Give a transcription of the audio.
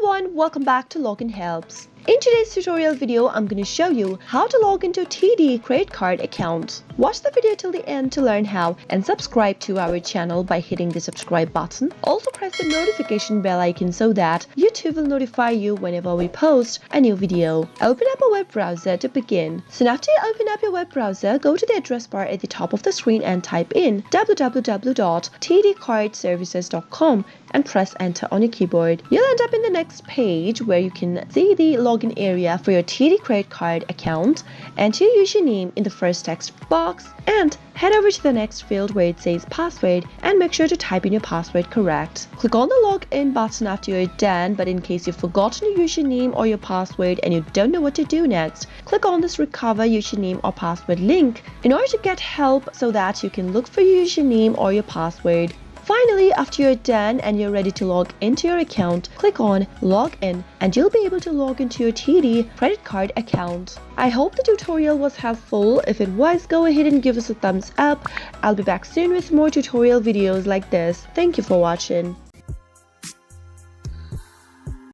everyone, welcome back to Login Helps. In today's tutorial video, I'm going to show you how to log into TD credit card account. Watch the video till the end to learn how and subscribe to our channel by hitting the subscribe button. Also press the notification bell icon so that YouTube will notify you whenever we post a new video. Open up a web browser to begin. Soon after you open up your web browser, go to the address bar at the top of the screen and type in www.tdcardservices.com and press enter on your keyboard. You'll end up in the next page where you can see the login area for your TD credit card account. Enter your username in the first text box and head over to the next field where it says password and make sure to type in your password correct. Click on the login button after you're done, but in case you've forgotten your username or your password and you don't know what to do next, click on this recover username or password link in order to get help so that you can look for your username or your password. Finally, after you're done and you're ready to log into your account, click on Login and you'll be able to log into your TD credit card account. I hope the tutorial was helpful. If it was, go ahead and give us a thumbs up. I'll be back soon with more tutorial videos like this. Thank you for watching.